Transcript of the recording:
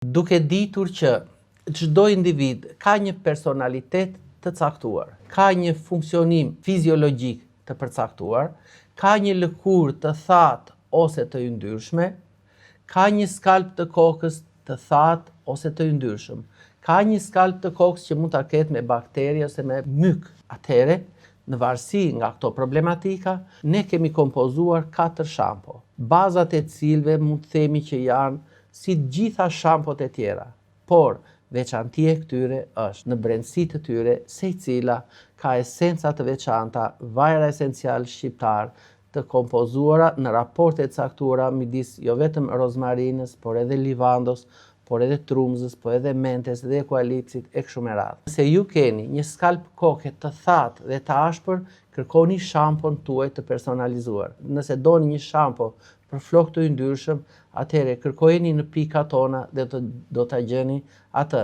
Duke ditur që çdo individ ka një personalitet të caktuar, ka një funksionim fiziologjik të përcaktuar, ka një lëkurë të thatë ose të yndyrshme, ka një skalp të kokës të thatë ose të yndyrshëm, ka një skalp të kokës që mund ta ketë me bakteri ose me myk. Atëherë, në varësi nga këto problematika, ne kemi kompozuar 4 shampo, bazat e cilëve mund të themi që janë si gjitha shampot e tjera, por veçantia e këtyre është në brendësi të tyre secila ka esenca të veçanta, vajra esencial shqiptar të kompozuara në raporte të caktuara midis jo vetëm rozmarinës, por edhe livandos, por edhe trumzës, por edhe mentes dhe eukalipsit e kështu me radhë. Nëse ju keni një skalp koke të thatë dhe të ashpër, kërkoni shampon tuaj të personalizuar. Nëse doni një shampo për flokë të yndyrshëm, atëherë kërkojeni në pikat tona dhe do ta gjeni atë.